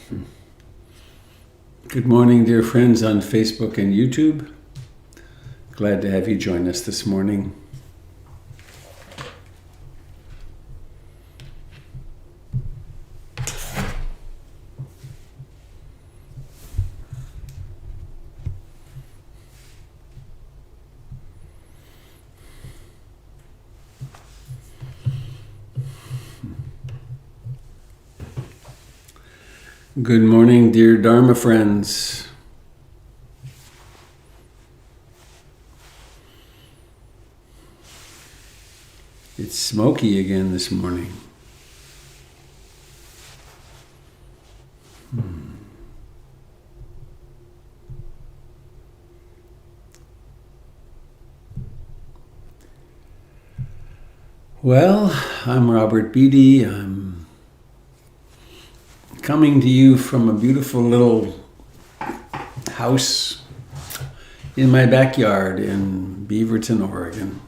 Good morning, dear friends on Facebook and YouTube. Glad to have you join us this morning. Good morning, dear Dharma friends. It's smoky again this morning. Well, I'm Robert Beatty. I'm coming to you from a beautiful little house in my backyard in Beaverton, Oregon.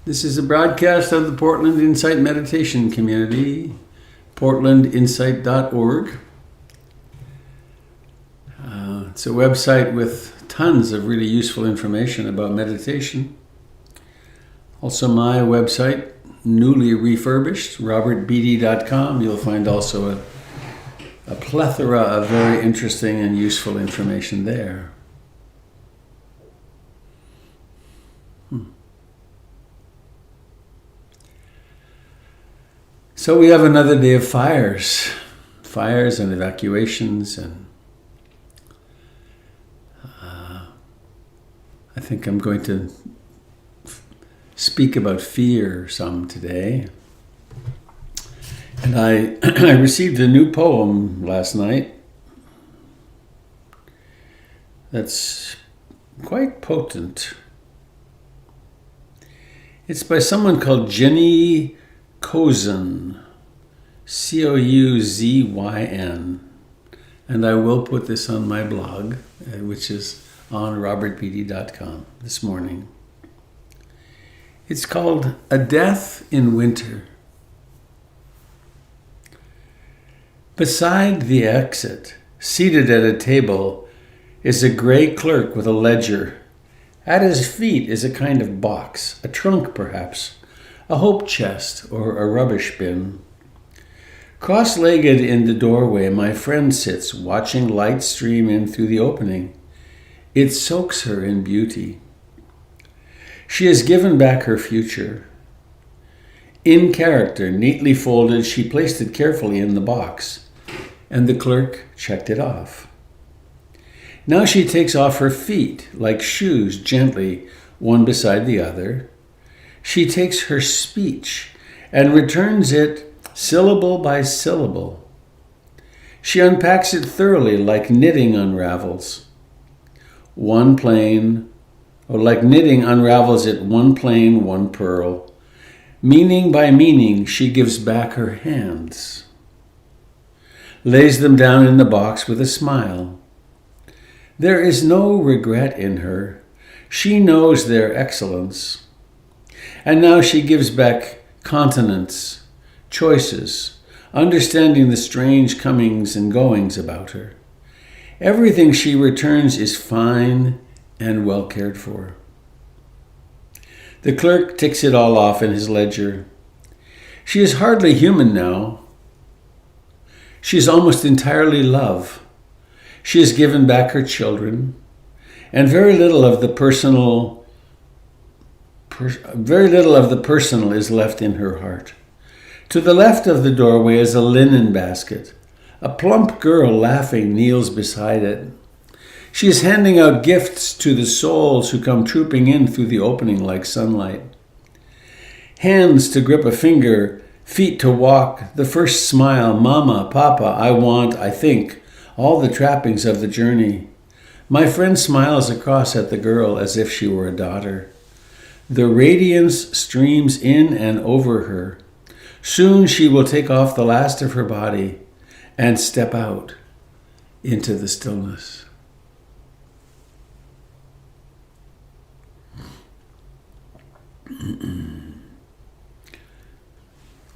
This is a broadcast of the Portland Insight Meditation Community, portlandinsight.org. It's a website with tons of really useful information about meditation. Also my website, newly refurbished, robertbeatty.com. You'll find also a plethora of very interesting and useful information there. So we have another day of fires and evacuations, and I think I'm going to speak about fear some today. And I received a new poem last night that's quite potent. It's by someone called Jenny Couzyn, Couzyn, and I will put this on my blog, which is on robertbeatty.com this morning. It's called A Death in Winter. Beside the exit, seated at a table, is a gray clerk with a ledger. At his feet is a kind of box, a trunk perhaps, a hope chest or a rubbish bin. Cross-legged in the doorway, my friend sits, watching light stream in through the opening. It soaks her in beauty. She has given back her future. In character, neatly folded, she placed it carefully in the box, and the clerk checked it off. Now she takes off her feet, like shoes, gently, one beside the other. She takes her speech and returns it syllable by syllable. She unpacks it thoroughly, like knitting unravels. Like knitting unravels it one plain, one purl. Meaning by meaning, she gives back her hands. Lays them down in the box with a smile. There is no regret in her. She knows their excellence. And now she gives back continence, choices, understanding the strange comings and goings about her. Everything she returns is fine and well cared for. The clerk ticks it all off in his ledger. She is hardly human now. She is almost entirely love. She has given back her children, and very little of the personal is left in her heart. To the left of the doorway is a linen basket. A plump girl laughing kneels beside it. She is handing out gifts to the souls who come trooping in through the opening like sunlight. Hands to grip a finger, feet to walk, the first smile, mama, papa, I want, I think, all the trappings of the journey. My friend smiles across at the girl as if she were a daughter. The radiance streams in and over her. Soon she will take off the last of her body and step out into the stillness.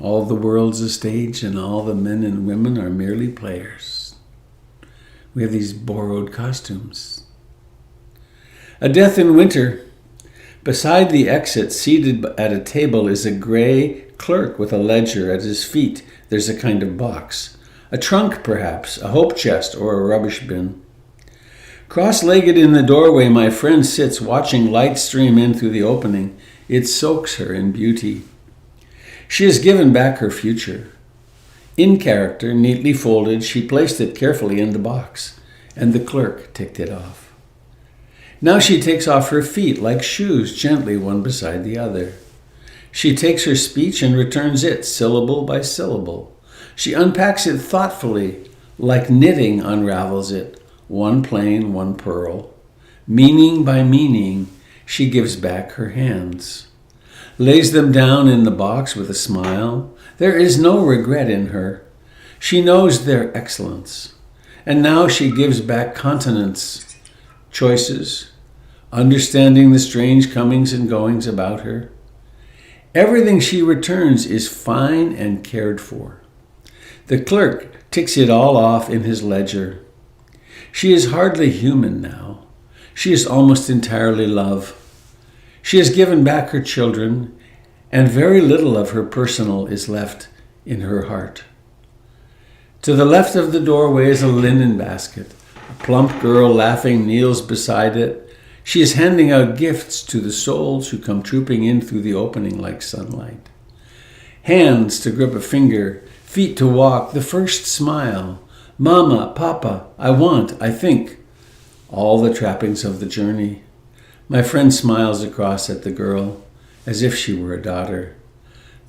All the world's a stage and all the men and women are merely players. We have these borrowed costumes. A death in winter. Beside the exit, seated at a table, is a gray clerk with a ledger. At his feet, there's a kind of box. A trunk, perhaps, a hope chest, or a rubbish bin. Cross-legged in the doorway, my friend sits watching light stream in through the opening. It soaks her in beauty. She has given back her future. In character, neatly folded, she placed it carefully in the box, and the clerk ticked it off. Now she takes off her feet like shoes, gently one beside the other. She takes her speech and returns it, syllable by syllable. She unpacks it thoughtfully, like knitting unravels it, one plain, one pearl. Meaning by meaning, she gives back her hands. Lays them down in the box with a smile. There is no regret in her. She knows their excellence. And now she gives back continence, choices, understanding the strange comings and goings about her. Everything she returns is fine and cared for. The clerk ticks it all off in his ledger. She is hardly human now. She is almost entirely love. She has given back her children, and very little of her personal is left in her heart. To the left of the doorway is a linen basket. A plump girl laughing kneels beside it. She is handing out gifts to the souls who come trooping in through the opening like sunlight. Hands to grip a finger, feet to walk, the first smile. Mama, Papa, I want, I think. All the trappings of the journey. My friend smiles across at the girl, as if she were a daughter.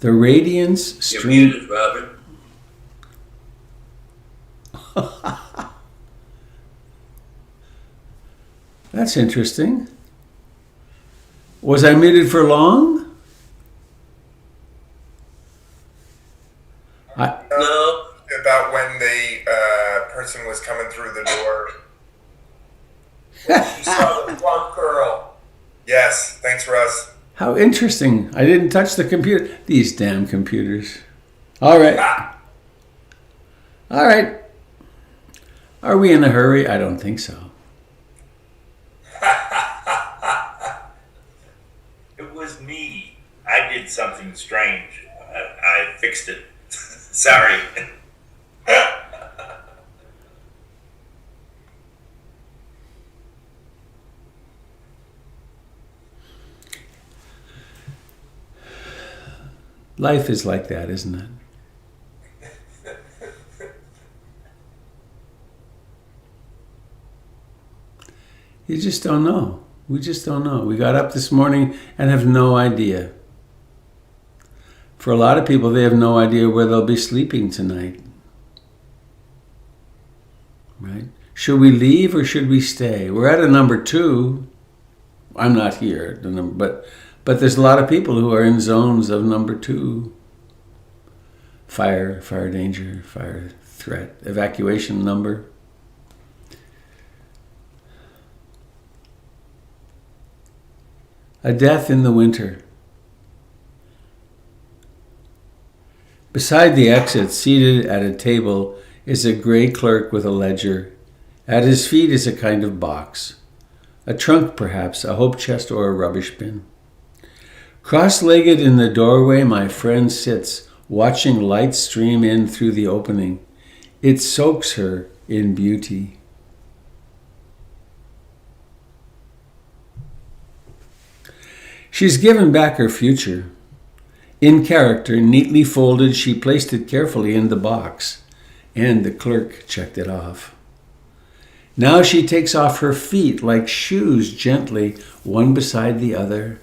The radiance streams. You're muted, Robert. That's interesting. Was I muted for long? No. About when the person was coming through the door. You saw the plump girl. Yes, thanks, Russ. How interesting. I didn't touch the computer. These damn computers. All right. All right. Are we in a hurry? I don't think so. It was me. I did something strange. I fixed it. Sorry. Life is like that, isn't it? You just don't know. We just don't know. We got up this morning and have no idea. For a lot of people, they have no idea where they'll be sleeping tonight. Right? Should we leave or should we stay? We're at a number 2. I'm not here, but there's a lot of people who are in zones of number 2. Fire danger, fire threat, evacuation number. A death in the winter. Beside the exit, seated at a table, is a gray clerk with a ledger. At his feet is a kind of box. A trunk, perhaps, a hope chest, or a rubbish bin. Cross-legged in the doorway, my friend sits, watching light stream in through the opening. It soaks her in beauty. She's given back her future. In character, neatly folded, she placed it carefully in the box, and the clerk checked it off. Now she takes off her feet like shoes gently, one beside the other.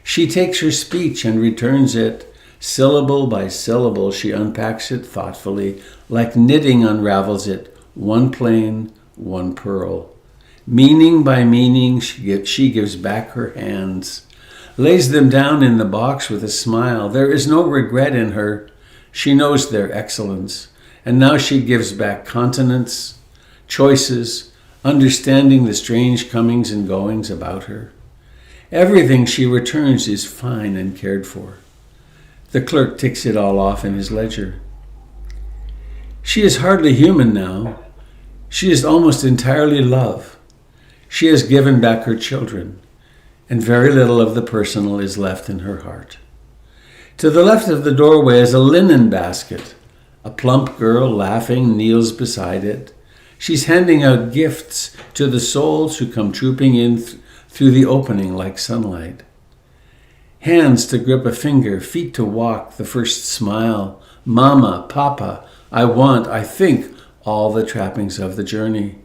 She takes her speech and returns it. Syllable by syllable, she unpacks it thoughtfully, like knitting unravels it, one plain, one pearl. Meaning by meaning, she gives back her hands. Lays them down in the box with a smile. There is no regret in her. She knows their excellence. And now she gives back continence, choices, understanding the strange comings and goings about her. Everything she returns is fine and cared for. The clerk ticks it all off in his ledger. She is hardly human now. She is almost entirely love. She has given back her children, and very little of the personal is left in her heart. To the left of the doorway is a linen basket. A plump girl, laughing, kneels beside it. She's handing out gifts to the souls who come trooping in through the opening like sunlight. Hands to grip a finger, feet to walk, the first smile. Mama, Papa, I think, all the trappings of the journey.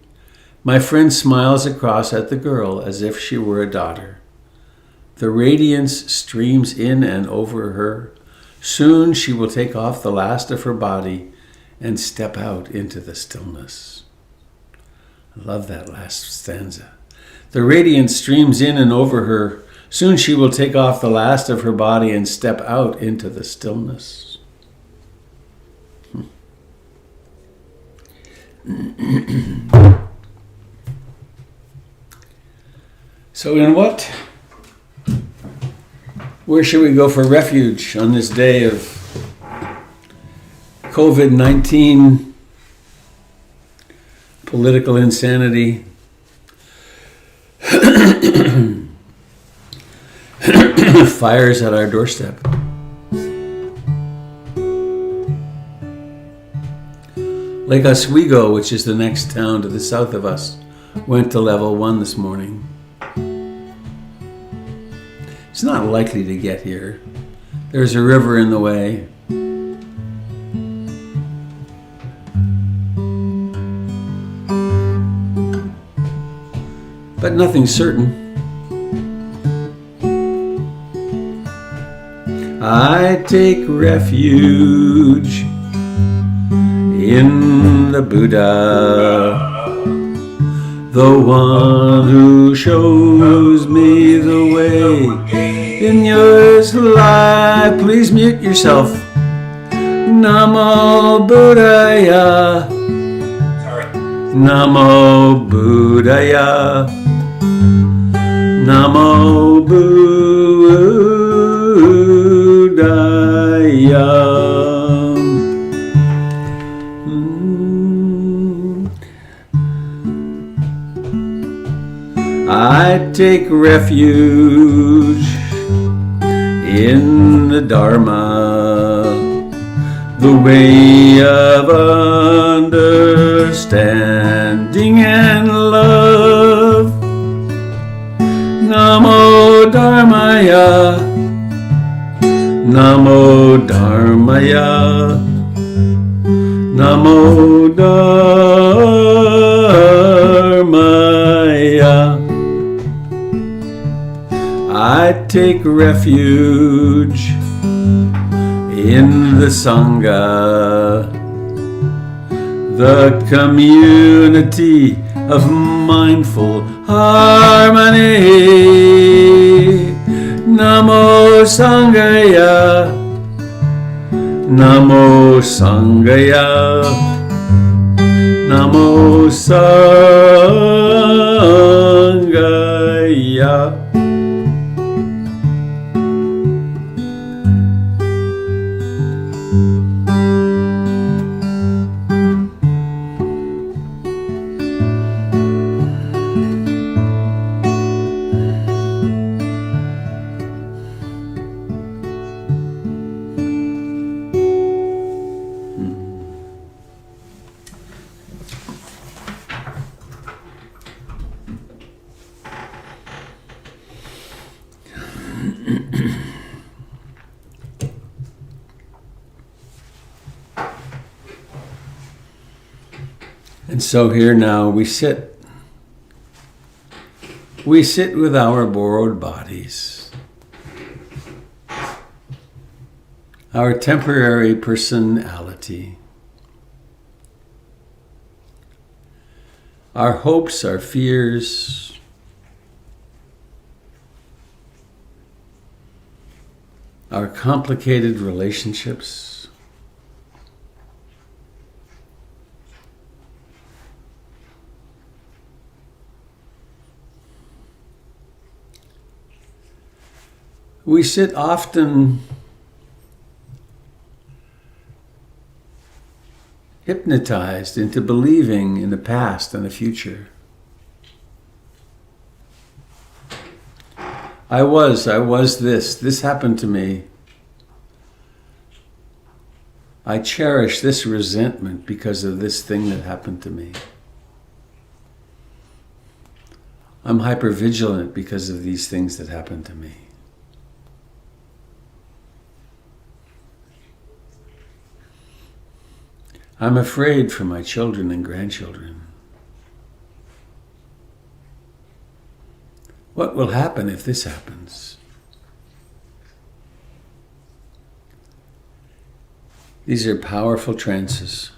My friend smiles across at the girl as if she were a daughter. The radiance streams in and over her. Soon she will take off the last of her body and step out into the stillness. I love that last stanza. The radiance streams in and over her. Soon she will take off the last of her body and step out into the stillness. So where should we go for refuge on this day of COVID-19, political insanity, fires at our doorstep? Lake Oswego, which is the next town to the south of us, went to level 1 this morning. It's not likely to get here. There's a river in the way. But nothing's certain. I take refuge in the Buddha, the one who shows me the way. In yours life, please mute yourself. Namo Buddhaya. Namo Buddhaya. Namo Buddhaya. I take refuge in the Dharma, the way of understanding and love. Namo Dharmaya, Namo Dharmaya, Namo Dharmaya. I take refuge in the Sangha, the community of mindful harmony. Namo Sangaya, Namo Sangaya, Namo Sangaya. And so here now we sit. We sit with our borrowed bodies, our temporary personality, our hopes, our fears, our complicated relationships. We sit often hypnotized into believing in the past and the future. I was this happened to me. I cherish this resentment because of this thing that happened to me. I'm hypervigilant because of these things that happened to me. I'm afraid for my children and grandchildren. What will happen if this happens? These are powerful trances.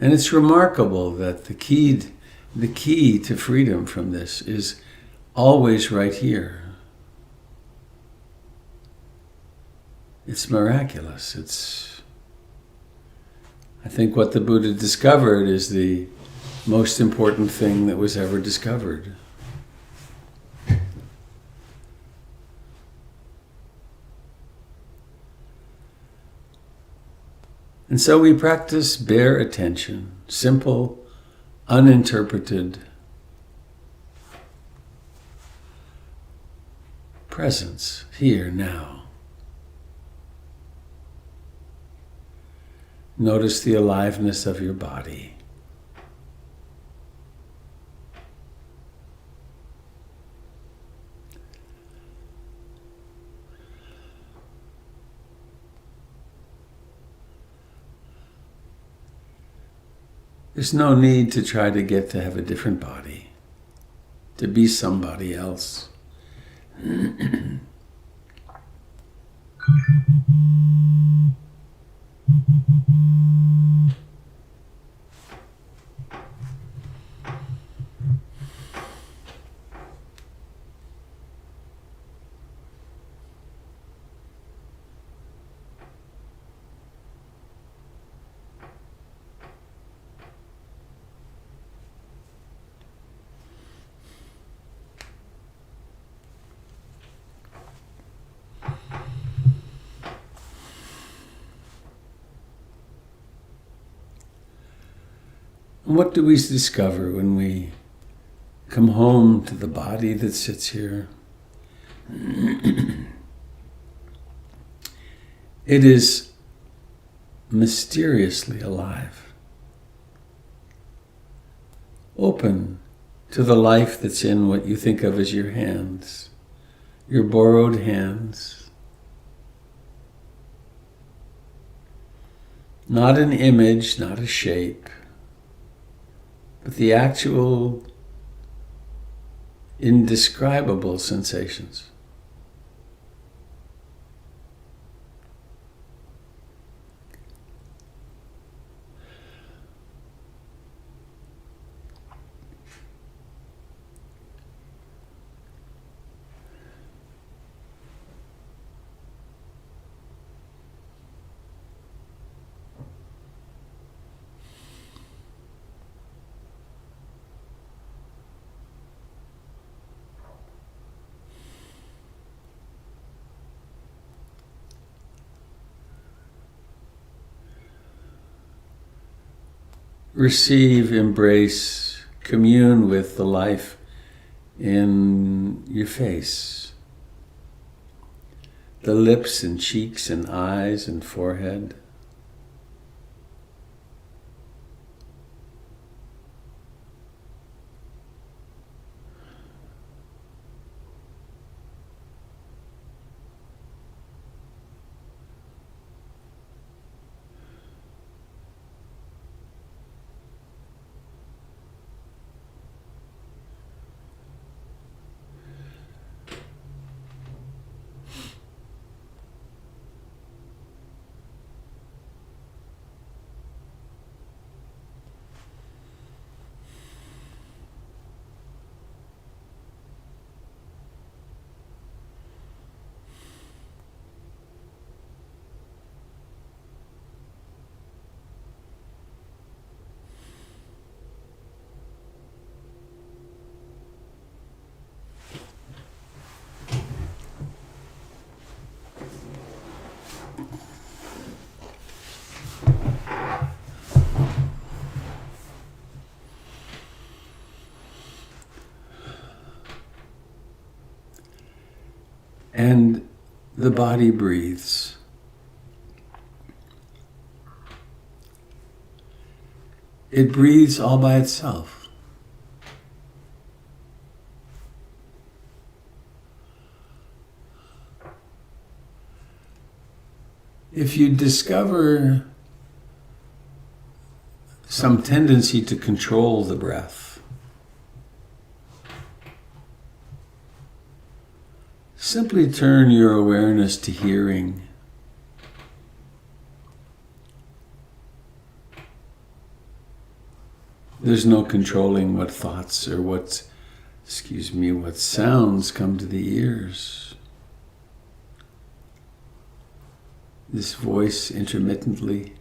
And it's remarkable that the key to freedom from this is always right here. It's miraculous. I think what the Buddha discovered is the most important thing that was ever discovered. And so we practice bare attention, simple, uninterpreted presence, here, now. Notice the aliveness of your body. There's no need to try to get to have a different body, to be somebody else. And what do we discover when we come home to the body that sits here? It is mysteriously alive, open to the life that's in what you think of as your hands, your borrowed hands. Not an image, not a shape, but the actual indescribable sensations. Receive, embrace, commune with the life in your face, the lips and cheeks and eyes and forehead. and the body breathes. It breathes all by itself. If you discover some tendency to control the breath, simply turn your awareness to hearing. There's no controlling what thoughts or what sounds come to the ears. This voice intermittently.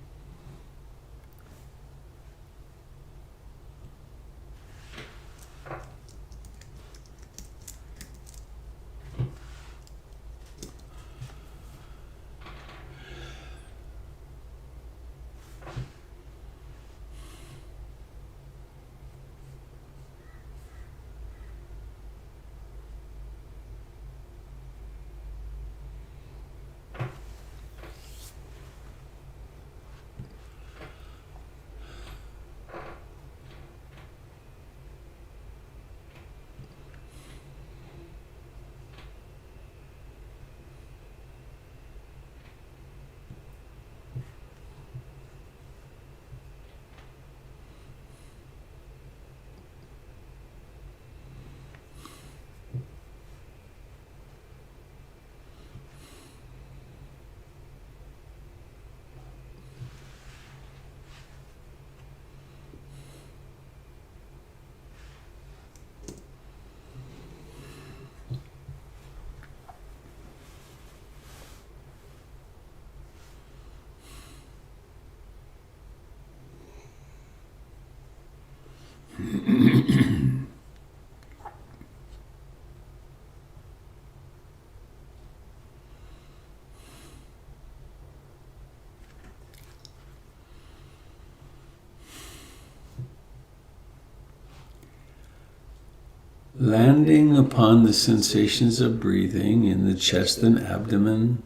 Landing upon the sensations of breathing in the chest and abdomen,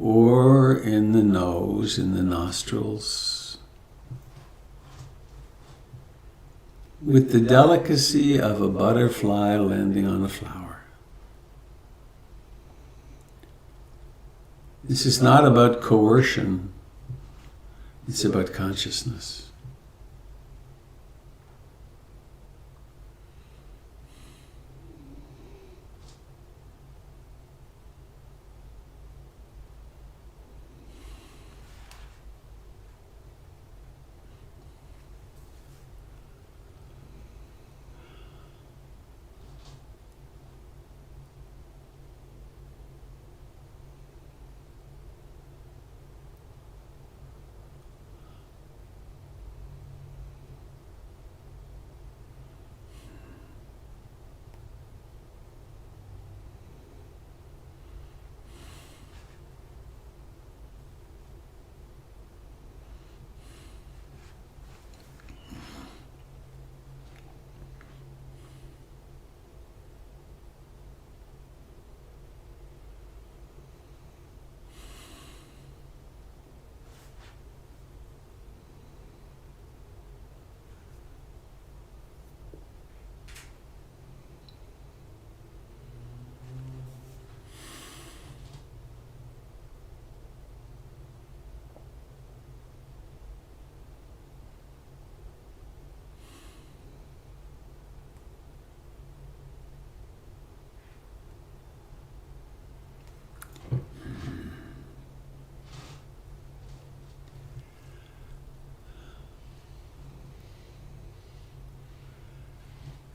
or in the nose, in the nostrils, with the delicacy of a butterfly landing on a flower. This is not about coercion, it's about consciousness.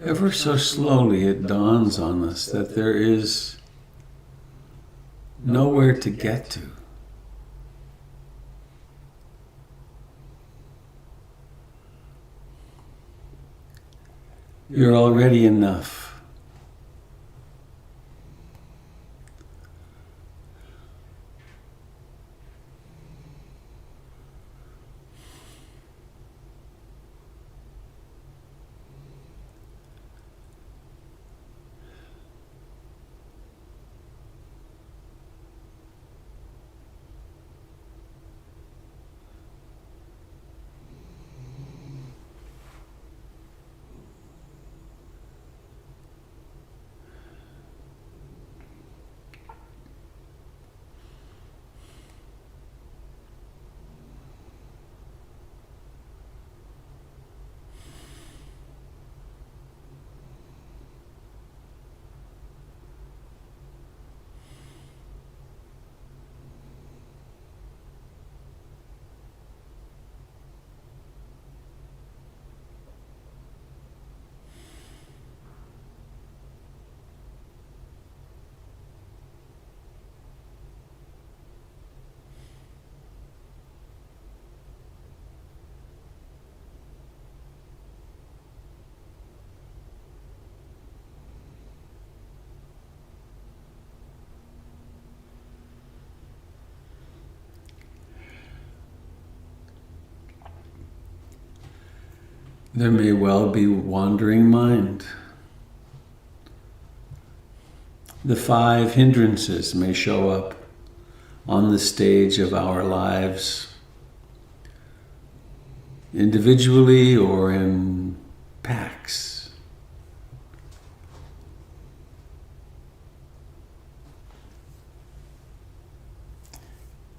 Ever so slowly it dawns on us that there is nowhere to get to. You're already enough. There may well be wandering mind. The 5 hindrances may show up on the stage of our lives, individually or in packs.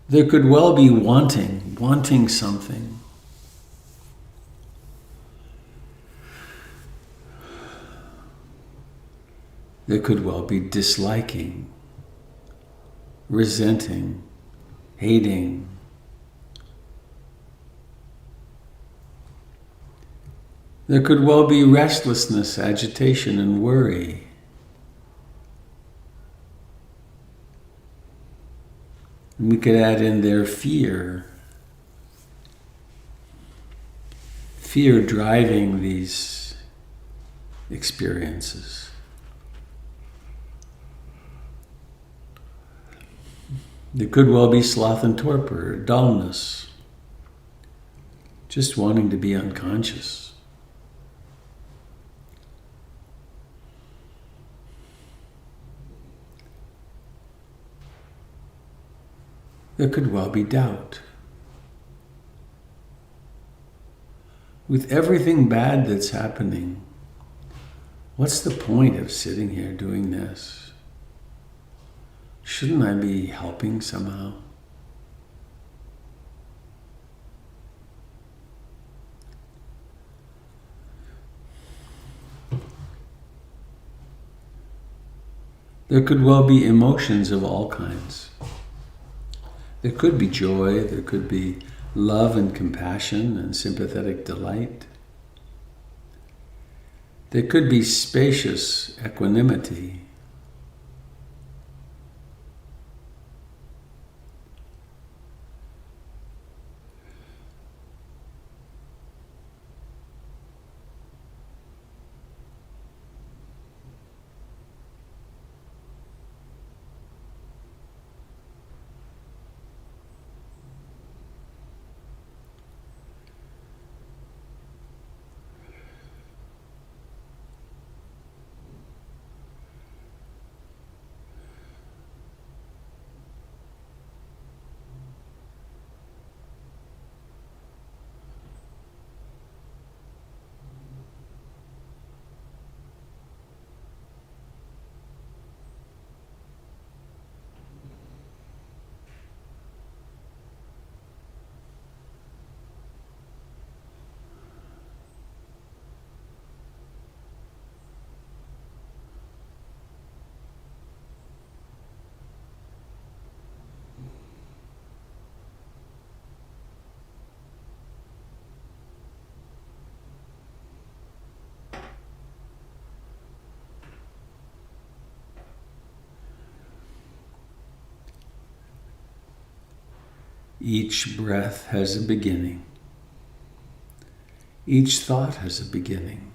There could well be wanting something. There could well be disliking, resenting, hating. There could well be restlessness, agitation, and worry. And we could add in there fear. Fear driving these experiences. There could well be sloth and torpor, dullness, just wanting to be unconscious. There could well be doubt. With everything bad that's happening, what's the point of sitting here doing this? Shouldn't I be helping somehow? There could well be emotions of all kinds. There could be joy, there could be love and compassion and sympathetic delight. There could be spacious equanimity. Each breath has a beginning. Each thought has a beginning.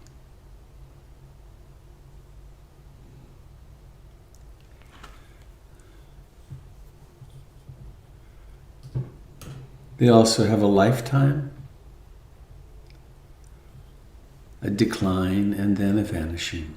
They also have a lifetime, a decline, and then a vanishing.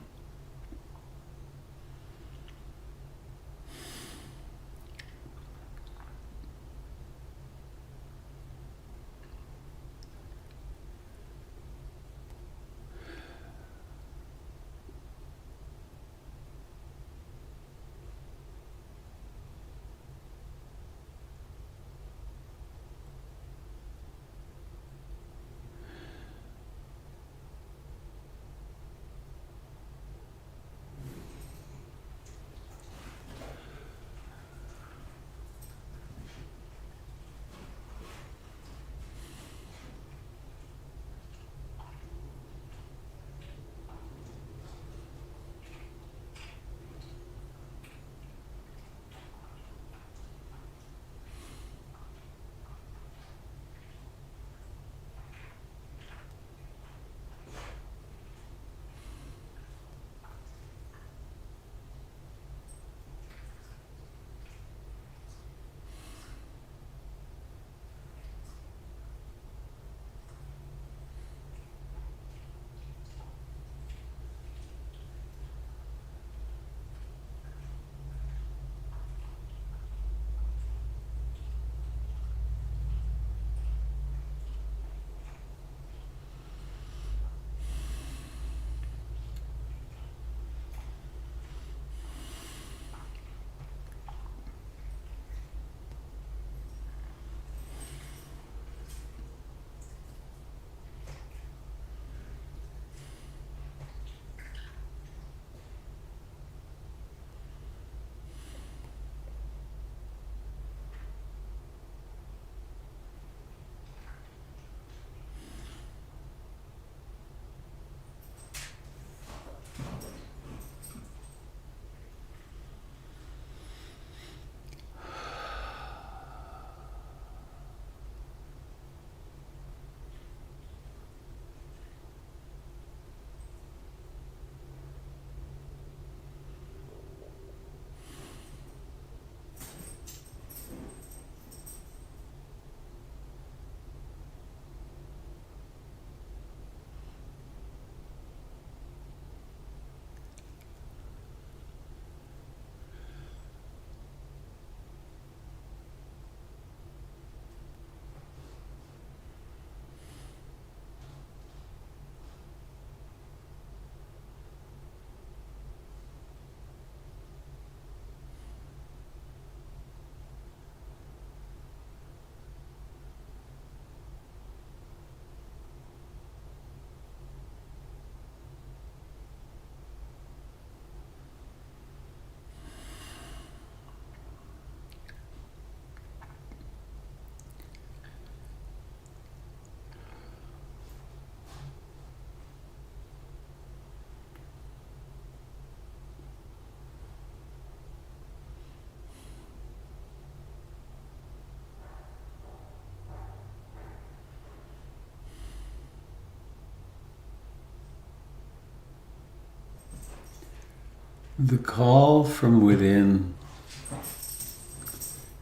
The call from within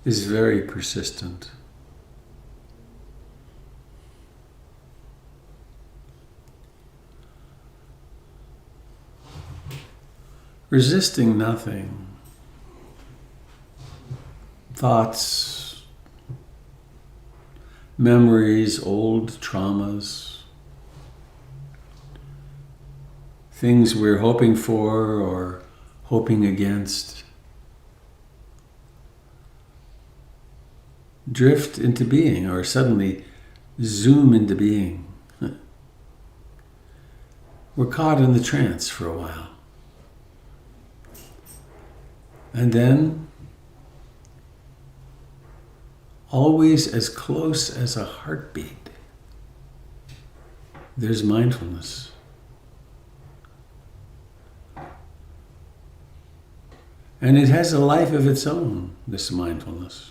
is very persistent. Resisting nothing. Thoughts, memories, old traumas, things we're hoping for or hoping against, drift into being or suddenly zoom into being. We're caught in the trance for a while. And then, always as close as a heartbeat, there's mindfulness. And it has a life of its own, this mindfulness.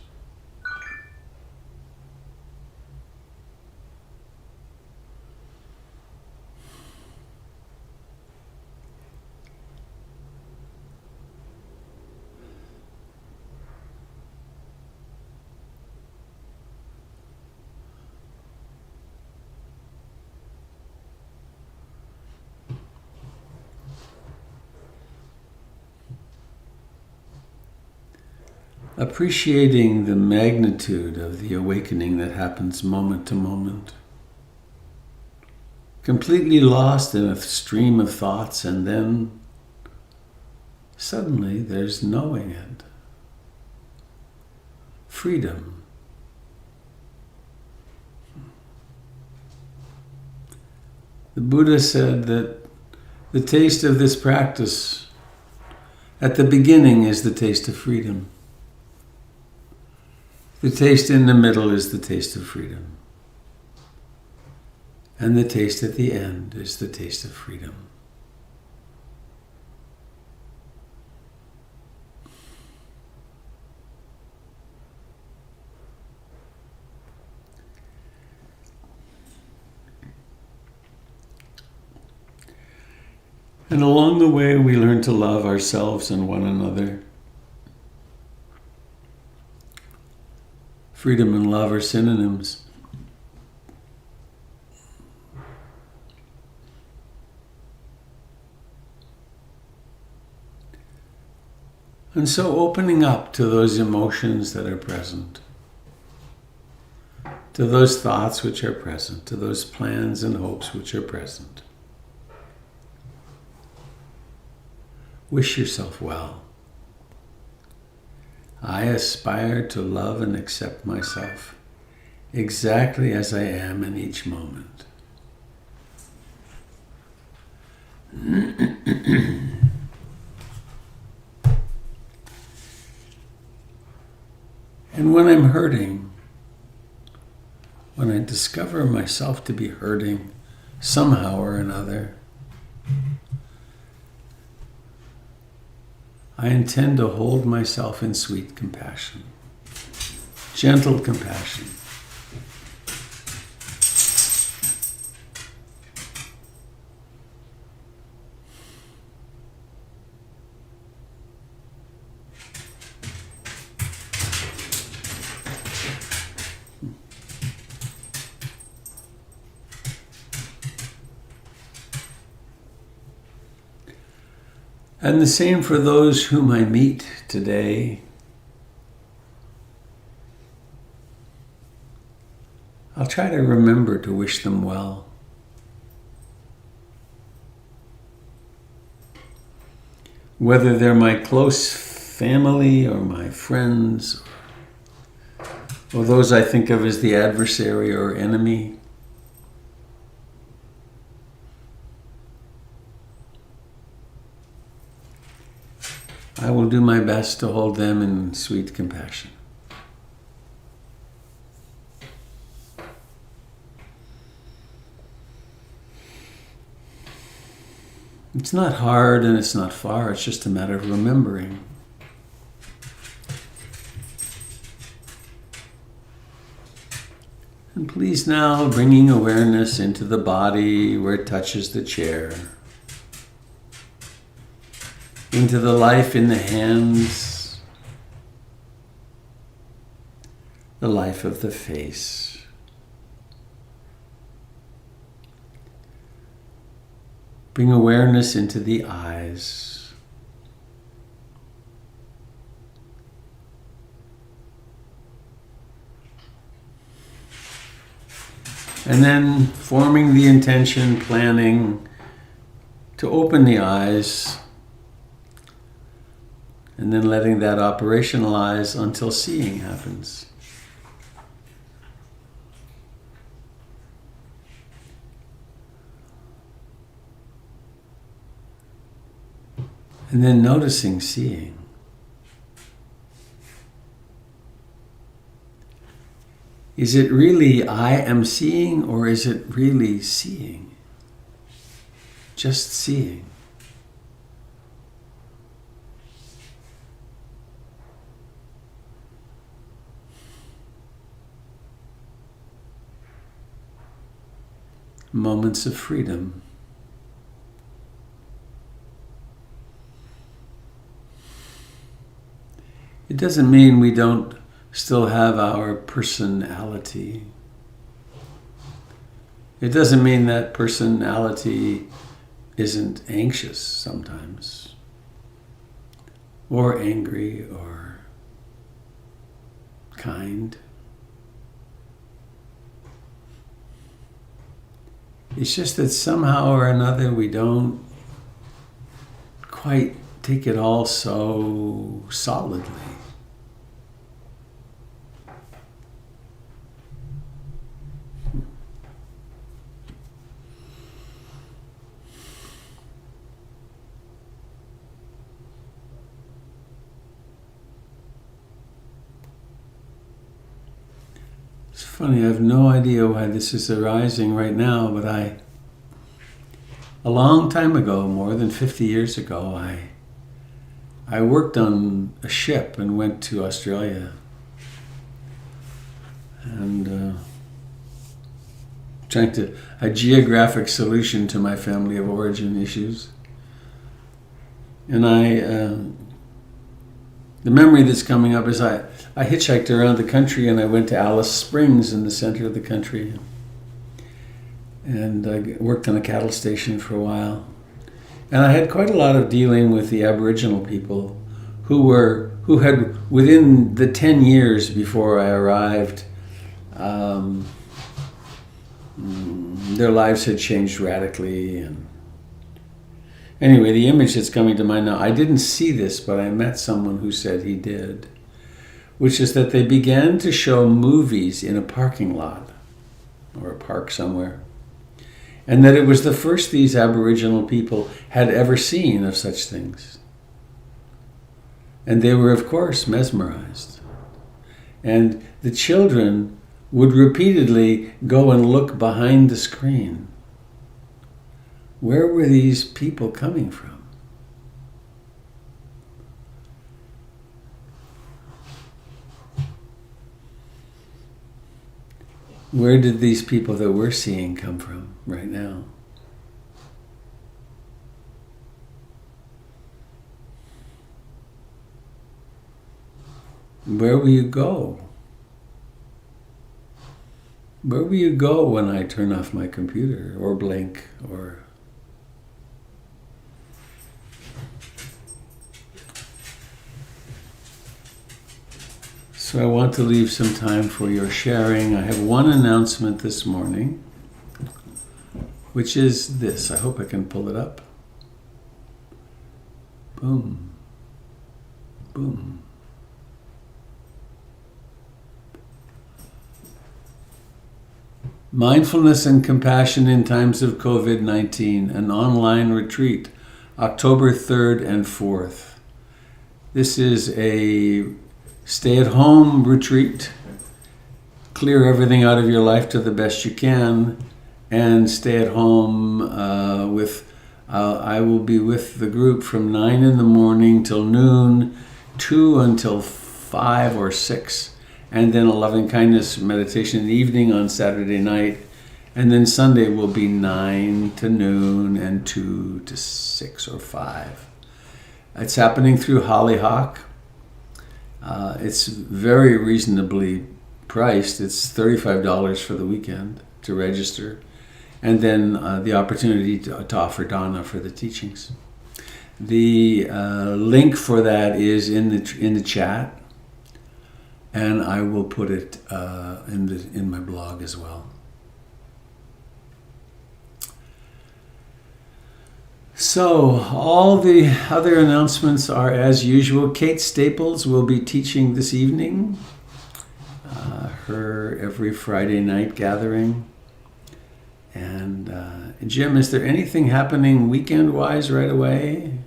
Appreciating the magnitude of the awakening that happens moment to moment. Completely lost in a stream of thoughts, and then suddenly there's knowing it. Freedom. The Buddha said that the taste of this practice at the beginning is the taste of freedom. The taste in the middle is the taste of freedom. And the taste at the end is the taste of freedom. And along the way, we learn to love ourselves and one another. Freedom and love are synonyms. And so opening up to those emotions that are present, to those thoughts which are present, to those plans and hopes which are present. Wish yourself well. I aspire to love and accept myself exactly as I am in each moment. And when I'm hurting, when I discover myself to be hurting somehow or another, I intend to hold myself in sweet compassion, gentle compassion. And the same for those whom I meet today. I'll try to remember to wish them well. Whether they're my close family or my friends, or those I think of as the adversary or enemy. I will do my best to hold them in sweet compassion. It's not hard and it's not far, it's just a matter of remembering. And please now, bringing awareness into the body where it touches the chair. into the life in the hands, the life of the face. Bring awareness into the eyes. And then forming the intention, planning to open the eyes, and then letting that operationalize until seeing happens. And then noticing seeing. Is it really I am seeing, or is it really seeing? Just seeing. Moments of freedom. It doesn't mean we don't still have our personality. It doesn't mean that personality isn't anxious sometimes, or angry, or kind. It's just that somehow or another we don't quite take it all so solidly. It's funny, I have no idea why this is arising right now, but a long time ago, more than 50 years ago, I worked on a ship and went to Australia. And trying to, a geographic solution to my family of origin issues. And the memory that's coming up is I hitchhiked around the country and I went to Alice Springs in the center of the country. And I worked on a cattle station for a while. And I had quite a lot of dealing with the Aboriginal people who had, within the 10 years before I arrived, their lives had changed radically. And anyway, the image that's coming to mind now, I didn't see this, but I met someone who said he did, which is that they began to show movies in a parking lot or a park somewhere. And that it was the first these Aboriginal people had ever seen of such things. And they were, of course, mesmerized. And the children would repeatedly go and look behind the screen. Where were these people coming from? Where did these people that we're seeing come from right now? Where will you go? Where will you go when I turn off my computer or blink or... So I want to leave some time for your sharing. I have one announcement this morning, which is this. I hope I can pull it up. Boom. Boom. Mindfulness and Compassion in Times of COVID-19, an online retreat, October 3rd and 4th. This is a stay-at-home retreat. Clear everything out of your life to the best you can, and stay at home I will be with the group from 9 in the morning till noon, 2 until 5 or 6, and then a loving kindness meditation in the evening on Saturday night, and then Sunday will be 9 to noon and 2 to 6 or 5. It's happening through Hollyhock. It's very reasonably priced. It's $35 for the weekend to register, and then the opportunity to offer Donna for the teachings. The link for that is in the chat, and I will put it in my blog as well. So all the other announcements are as usual. Kate Staples will be teaching this evening, her every Friday night gathering. And Jim, is there anything happening weekend-wise right away?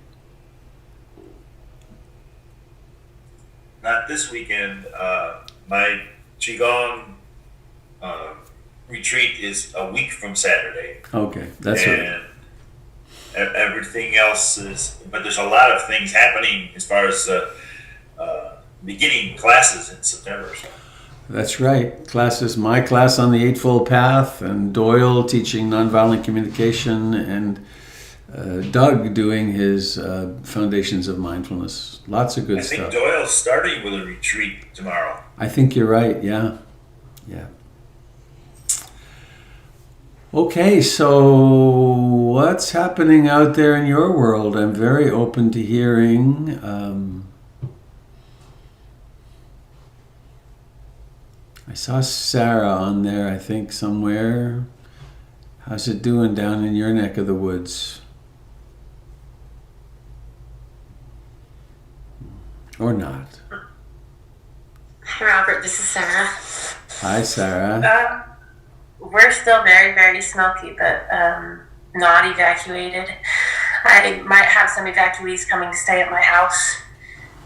Not this weekend. My Qigong retreat is a week from Saturday. Okay, that's right. And everything else is, but there's a lot of things happening as far as beginning classes in September. So. That's right. Classes, my class on the Eightfold Path, and Doyle teaching nonviolent communication, and Doug doing his Foundations of Mindfulness. Lots of good stuff. I think Doyle's starting with a retreat tomorrow. I think you're right, yeah. Okay, so what's happening out there in your world? I'm very open to hearing. I saw Sarah on there, I think, somewhere. How's it doing down in your neck of the woods? Or not? Hi, Robert. This is Sarah. Hi, Sarah. We're still very, very smoky, but not evacuated. I might have some evacuees coming to stay at my house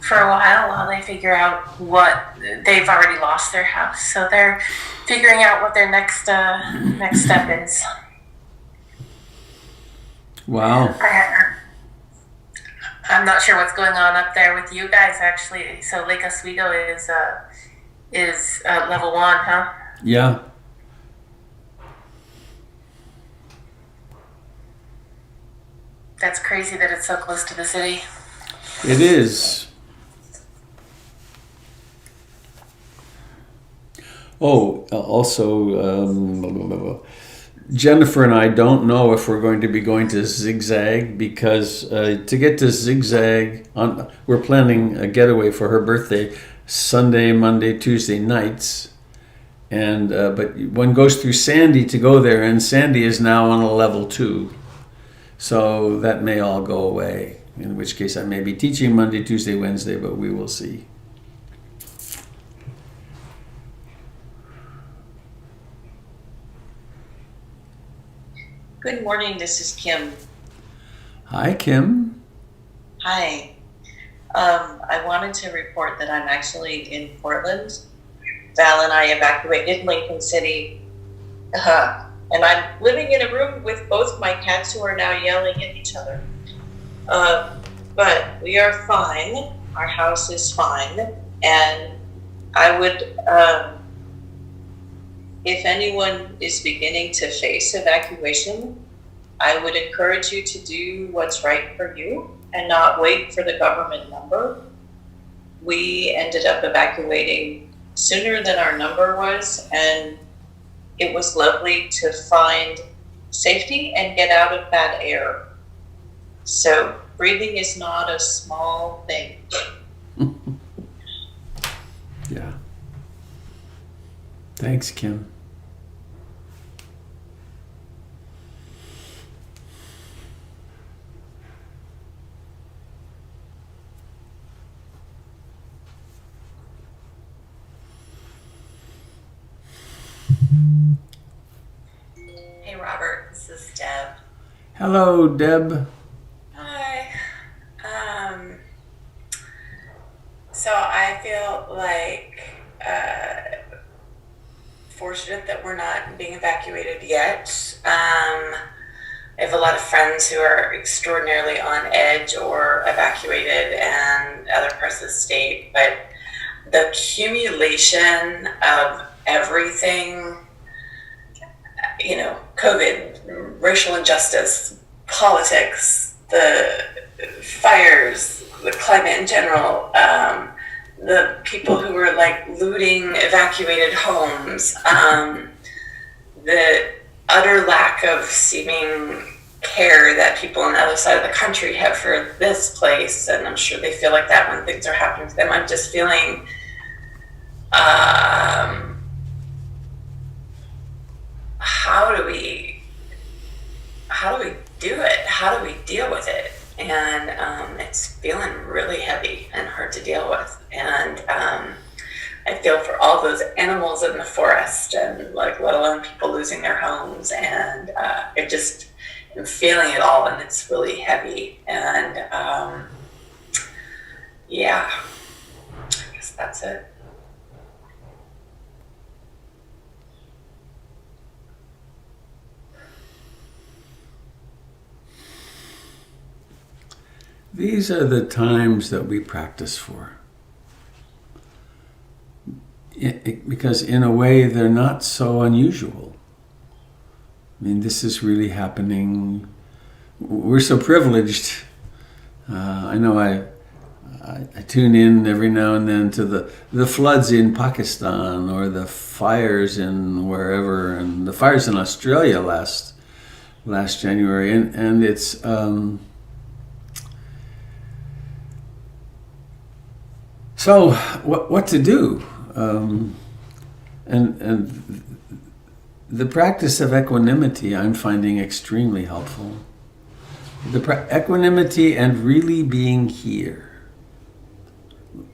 for a while they figure out what they've already lost their house. So they're figuring out what their next step is. Wow. I'm not sure what's going on up there with you guys, actually. So Lake Oswego is level 1, huh? Yeah. That's crazy that it's so close to the city. It is. Oh, also, Jennifer and I don't know if we're going to be going to Zigzag, because to get to Zigzag, we're planning a getaway for her birthday, Sunday, Monday, Tuesday nights. And but one goes through Sandy to go there, and Sandy is now on a level 2. So that may all go away, in which case I may be teaching Monday, Tuesday, Wednesday, but we will see. Good morning, this is Kim. Hi, Kim. Hi. I wanted to report that I'm actually in Portland. Val and I evacuated Lincoln City. And I'm living in a room with both my cats, who are now yelling at each other. But we are fine. Our house is fine. And I would, if anyone is beginning to face evacuation, I would encourage you to do what's right for you and not wait for the government number. We ended up evacuating sooner than our number was, and it was lovely to find safety and get out of bad air. So breathing is not a small thing. Yeah. Thanks, Kim. Hey Robert, this is Deb. Hello, Deb. Hi. So I feel like fortunate that we're not being evacuated yet. I have a lot of friends who are extraordinarily on edge or evacuated and other parts of the state, but the accumulation of everything, you know, COVID, racial injustice, politics, the fires, the climate in general, the people who were like looting evacuated homes, the utter lack of seeming care that people on the other side of the country have for this place, and I'm sure they feel like that when things are happening to them. I'm just feeling how do we do it? How do we deal with it? And it's feeling really heavy and hard to deal with. And I feel for all those animals in the forest, and like let alone people losing their homes. And it just I'm feeling it all, and it's really heavy. And yeah, I guess that's it. These are the times that we practice for. Because in a way, they're not so unusual. I mean, this is really happening. We're so privileged. I know I tune in every now and then to the floods in Pakistan or the fires in wherever, and the fires in Australia last January, and it's so what to do, and the practice of equanimity I'm finding extremely helpful. Equanimity and really being here.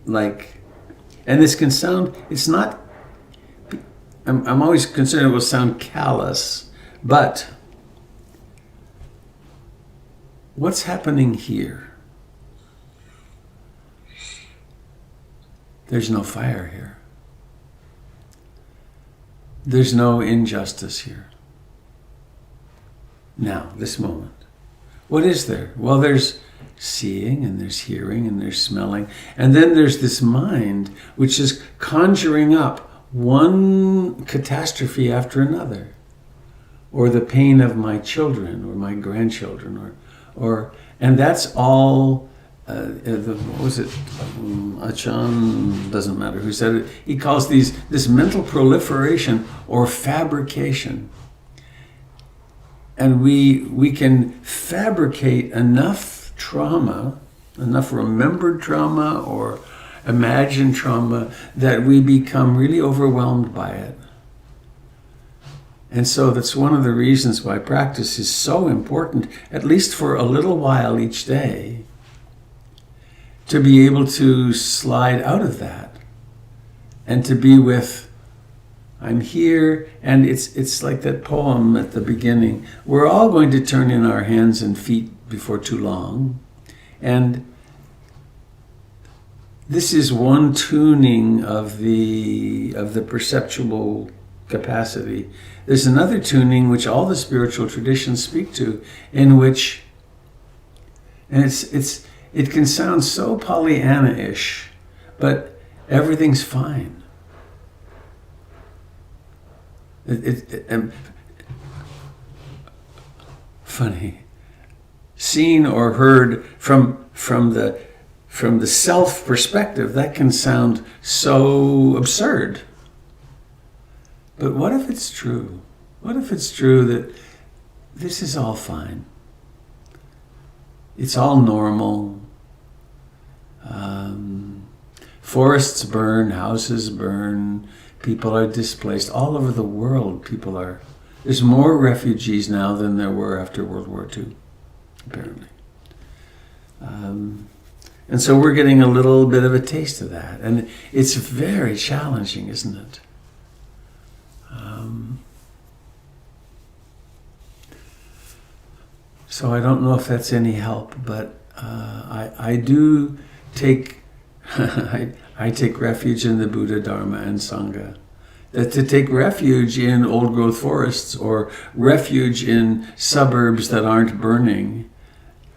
Like, and this can sound, it's not, I'm always concerned it will sound callous, but what's happening here? There's no fire here. There's no injustice here. Now, this moment. What is there? Well, there's seeing, and there's hearing, and there's smelling. And then there's this mind, which is conjuring up one catastrophe after another. Or the pain of my children, or my grandchildren, and that's all. What was it? Achan, doesn't matter who said it. He calls this mental proliferation or fabrication. And we can fabricate enough trauma, enough remembered trauma or imagined trauma, that we become really overwhelmed by it. And so that's one of the reasons why practice is so important, at least for a little while each day, to be able to slide out of that and to be with, I'm here. And it's like that poem at the beginning. We're all going to turn in our hands and feet before too long. And this is one tuning of the perceptual capacity. There's another tuning which all the spiritual traditions speak to, in which, and it can sound so Pollyanna-ish, but everything's fine. Funny, seen or heard from the self perspective, that can sound so absurd. But what if it's true? What if it's true that this is all fine? It's all normal. Forests burn, houses burn, people are displaced. All over the world, there's more refugees now than there were after World War II, apparently. And so we're getting a little bit of a taste of that. And it's very challenging, isn't it? So I don't know if that's any help, but I do take I take refuge in the Buddha, Dharma, and Sangha. That to take refuge in old-growth forests or refuge in suburbs that aren't burning,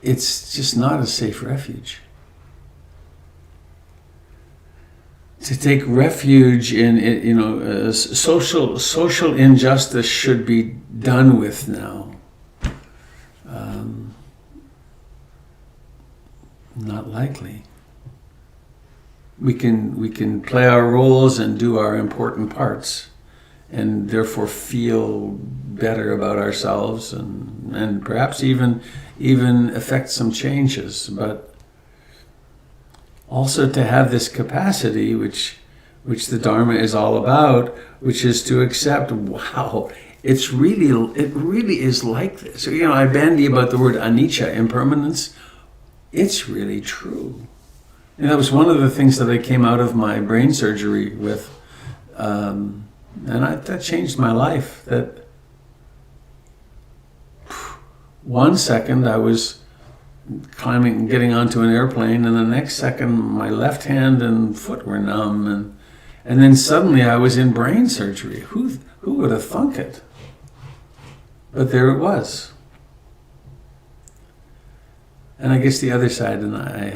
it's just not a safe refuge. To take refuge in, social injustice should be done with now. Not likely. We can play our roles and do our important parts, and therefore feel better about ourselves, and perhaps even affect some changes. But also to have this capacity, which the Dharma is all about, which is to accept, wow, it really is like this. I bandy about the word anicca, impermanence. It's really true. And that was one of the things that I came out of my brain surgery with, and that changed my life. That 1 second I was getting onto an airplane, and the next second my left hand and foot were numb, and then suddenly I was in brain surgery. Who would have thunk it? But there it was. And I guess the other side, and I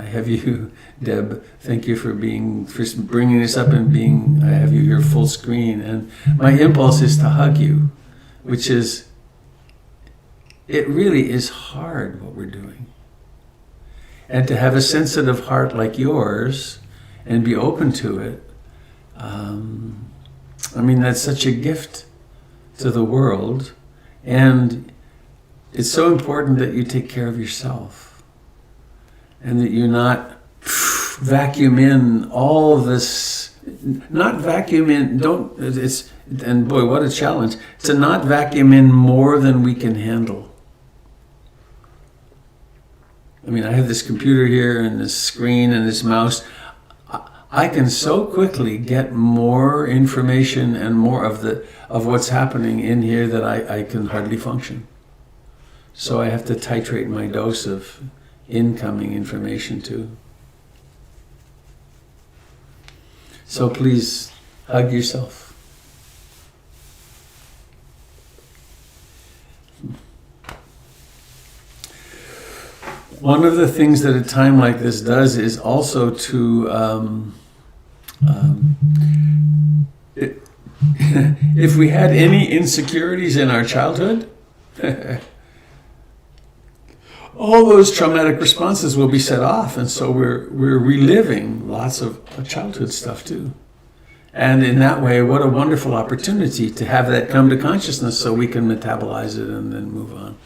have you, Deb. Thank you for bringing this up and I have you here full screen. And my impulse is to hug you, which is, it really is hard what we're doing. And to have a sensitive heart like yours and be open to it, that's such a gift to the world. And it's so important that you take care of yourself and that you not vacuum in all this, and boy, what a challenge, to not vacuum in more than we can handle. I have this computer here and this screen and this mouse. I can so quickly get more information and more of what's happening in here that I can hardly function. So I have to titrate my dose of incoming information too. So please hug yourself. One of the things that a time like this does is also to, if we had any insecurities in our childhood, all those traumatic responses will be set off, and so we're reliving lots of childhood stuff too. And in that way, what a wonderful opportunity to have that come to consciousness so we can metabolize it and then move on.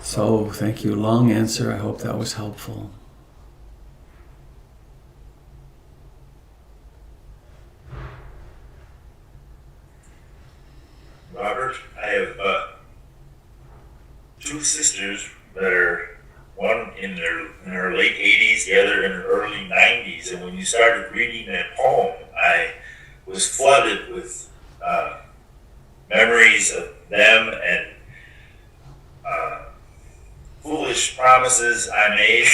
So, thank you. Long answer. I hope that was helpful. Robert, I have two sisters that are, one in her late 80s, the other in her early 90s. And when you started reading that poem, I was flooded with memories of them and foolish promises I made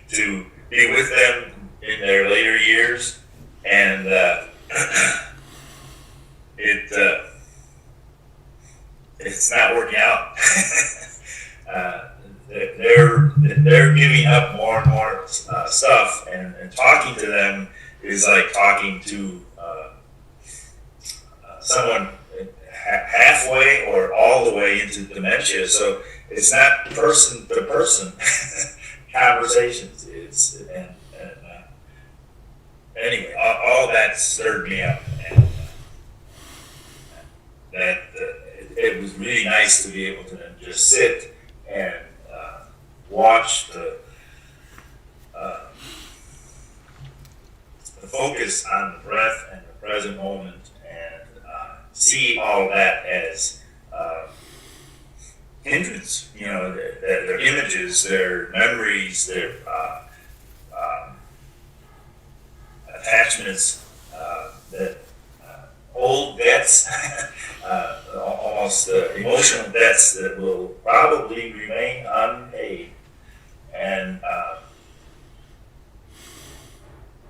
to be with them in their later years, and it's not working out. They're giving up more and more stuff, and talking to them is like talking to someone halfway or all the way into dementia. So it's not person to person conversations. Anyway, all that stirred me up, and it was really nice to be able to just sit and watch the focus on the breath and the present moment, and see all that as hindrance. Their images, their memories, their attachments, that old debts, almost emotional debts that will probably remain unpaid. And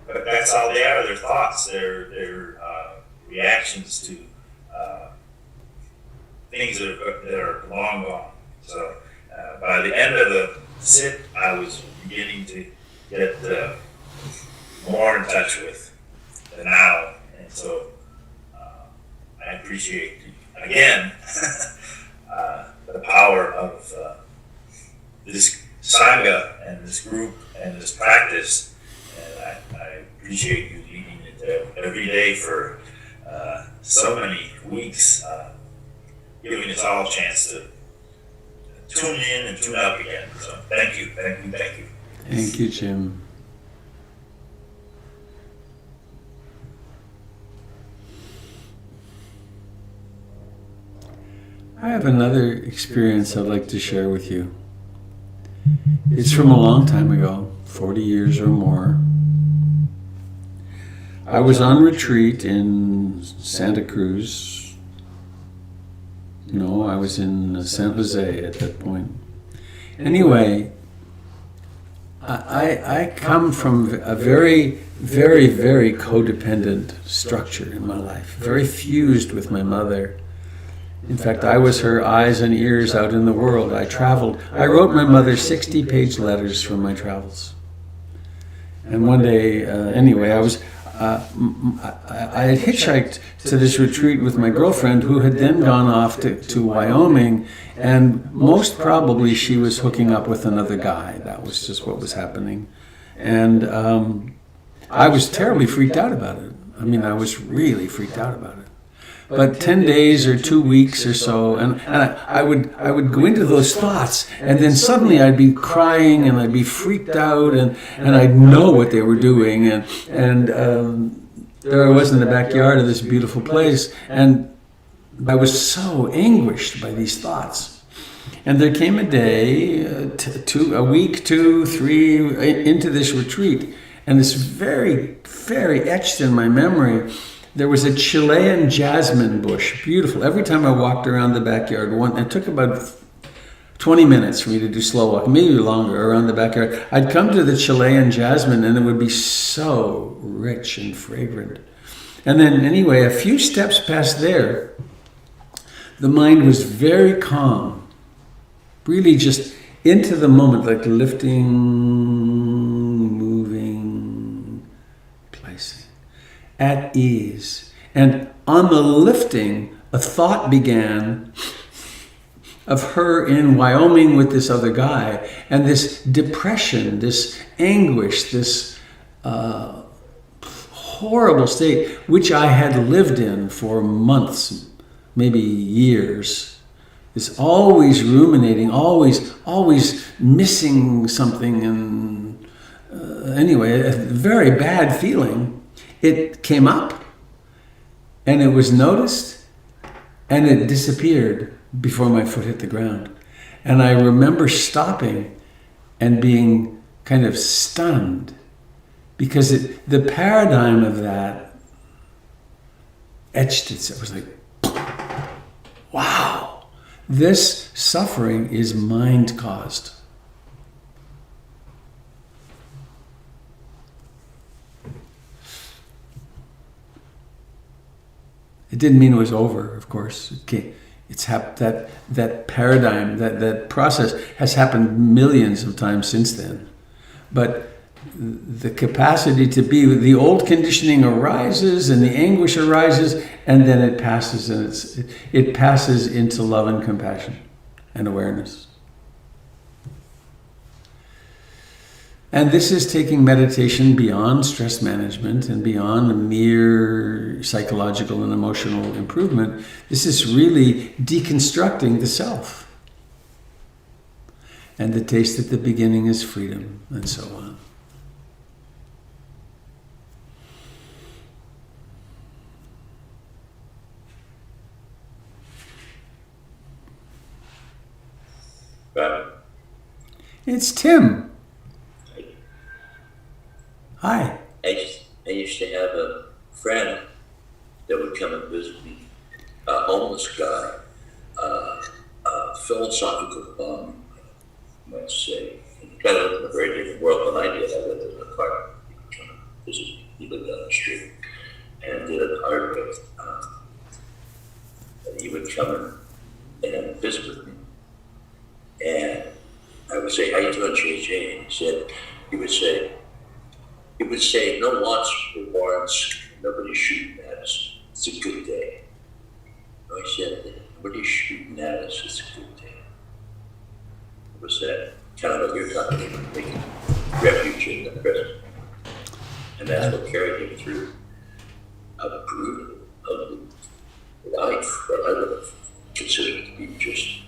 but that's all they are. Their thoughts, their reactions to things that are long gone. So by the end of the sit, I was beginning to get more in touch with the now, and so I appreciate again the power of this Sangha and this group and this practice. And I appreciate you leading it every day for so many weeks, giving us all a chance to tune in and tune out again. So thank you. Thank you, Jim. I have another experience I'd like to share with you. It's from a long time ago, 40 years or more. I was on retreat in Santa Cruz. No, I was in San Jose at that point. Anyway, I come from a very, very, very codependent structure in my life, very fused with my mother. In fact, I was her eyes and ears out in the world. I traveled. I wrote my mother 60-page letters from my travels. And one day, anyway, I had hitchhiked to this retreat with my girlfriend, who had then gone off to Wyoming, and most probably she was hooking up with another guy. That was just what was happening. And I was terribly freaked out about it. I mean, I was really freaked out about it. But 10 days or 2 weeks or so, and I would go into those thoughts, and then suddenly I'd be crying and I'd be freaked out, and I'd know what they were doing, and there I was in the backyard of this beautiful place, and I was so anguished by these thoughts. And there came a day, a week, 2, 3 into this retreat, and it's very, very etched in my memory. There was a Chilean jasmine bush, beautiful. Every time I walked around the backyard, it took about 20 minutes for me to do slow walk, maybe longer, around the backyard. I'd come to the Chilean jasmine and it would be so rich and fragrant. And then anyway, a few steps past there, the mind was very calm, really just into the moment, like lifting, moving, placing. At ease. And on the lifting, a thought began of her in Wyoming with this other guy, and this depression, this anguish, this horrible state, which I had lived in for months, maybe years. This always ruminating, always missing something, and anyway, a very bad feeling. It came up, and it was noticed, and it disappeared before my foot hit the ground. And I remember stopping and being kind of stunned, because the paradigm of that etched itself. It was like, wow, this suffering is mind-caused. It didn't mean it was over, of course. That paradigm, that process has happened millions of times since then. But the capacity to be, the old conditioning arises and the anguish arises, and then it passes, and it passes into love and compassion and awareness. And this is taking meditation beyond stress management and beyond mere psychological and emotional improvement. This is really deconstructing the self. And the taste at the beginning is freedom, and so on. It's Tim. Hi. I used to have a friend that would come and visit me, a homeless guy, a philosophical bum, I might say. He kind of lived in a very different world than I did. I lived in an apartment. He would come and visit me. He lived down the street and did an art with. He would come and visit with me. And I would say, "How you doing, JJ?" And he would say, "No wants or warrants, nobody's shooting at us. It's a good day." I said, "Nobody's shooting at us, it's a good day." What was that? kind of what you're talking about, taking refuge in the present. And that's what carried him through a brutal life, what I would have considered to be just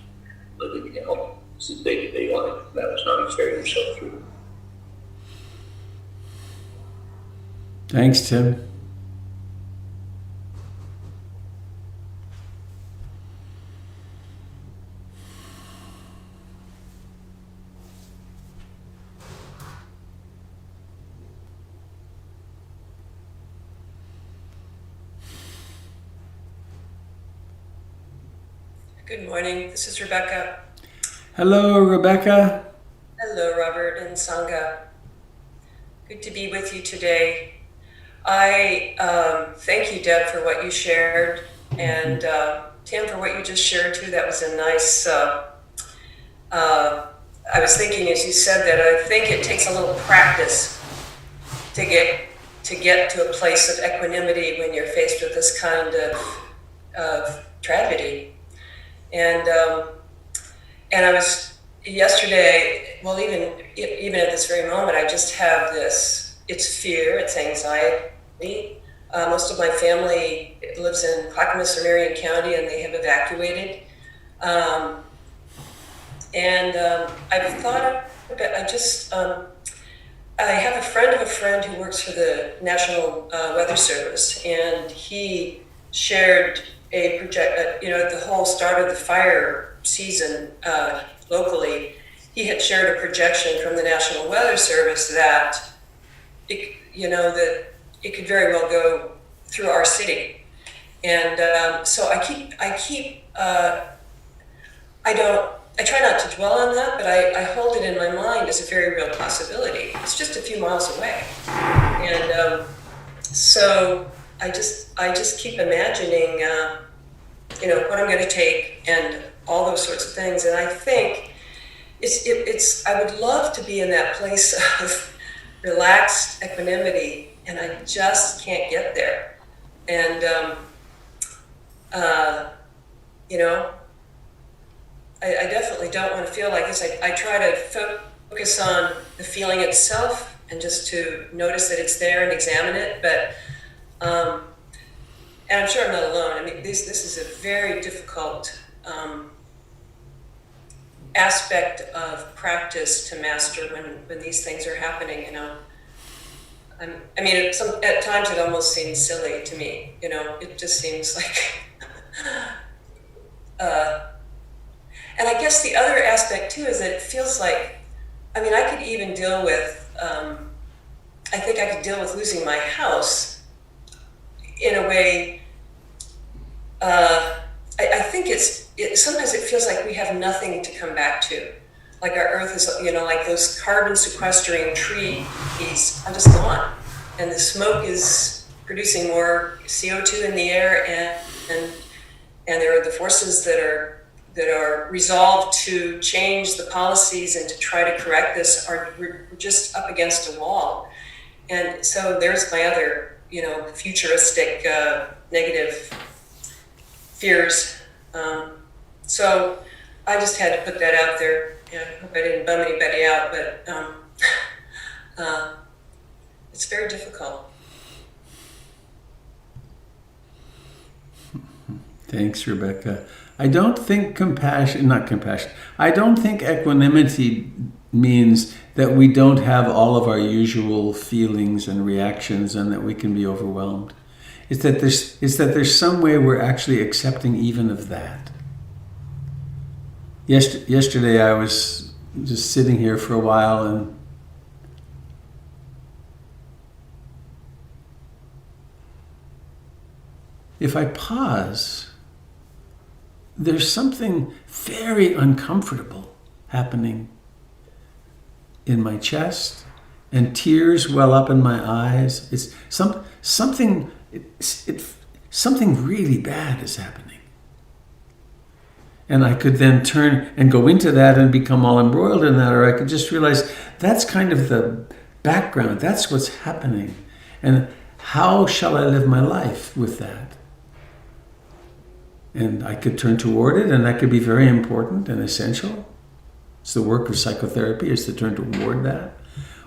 living hell. It's his day-to-day life. That was how he carried himself through. Thanks, Tim. Good morning. This is Rebecca. Hello, Rebecca. Hello, Robert and Sangha. Good to be with you today. I thank you, Deb, for what you shared, and Tim, for what you just shared too. That was a nice. I was thinking as you said that I think it takes a little practice to get to a place of equanimity when you're faced with this kind of tragedy. And I was yesterday, well, even at this very moment, I just have this, it's fear, it's anxiety. Most of my family lives in Clackamas or Marion County, and they have evacuated. I've thought about, I have a friend of a friend who works for the National Weather Service, and he shared a project, at the whole start of the fire season locally, he had shared a projection from the National Weather Service that that it could very well go through our city. And so I try not to dwell on that, but I hold it in my mind as a very real possibility. It's just a few miles away. And so I just keep imagining, what I'm going to take and all those sorts of things. And I think I would love to be in that place of relaxed equanimity, and I just can't get there. And, I definitely don't want to feel like this. I try to focus on the feeling itself and just to notice that it's there and examine it. But, and I'm sure I'm not alone. I mean, this is a very difficult aspect of practice to master when these things are happening, at times it almost seems silly to me, it just seems like, and I guess the other aspect too is that it feels like, I could even deal with, I think I could deal with losing my house in a way. I think sometimes it feels like we have nothing to come back to. Like our earth is, like those carbon sequestering trees are just gone. And the smoke is producing more CO2 in the air, and there are the forces that are resolved to change the policies and to try to correct this we're just up against a wall. And so there's my other, futuristic negative fears. So I just had to put that out there. I hope I didn't bum anybody out, but it's very difficult. Thanks, Rebecca. I don't think I don't think equanimity means that we don't have all of our usual feelings and reactions and that we can be overwhelmed. It's that there's some way we're actually accepting even of that. Yesterday I was just sitting here for a while, and if I pause, there's something very uncomfortable happening in my chest, and tears well up in my eyes. It's something really bad is happening. And I could then turn and go into that and become all embroiled in that, or I could just realize that's kind of the background. That's what's happening. And how shall I live my life with that? And I could turn toward it, and that could be very important and essential. It's the work of psychotherapy is to turn toward that.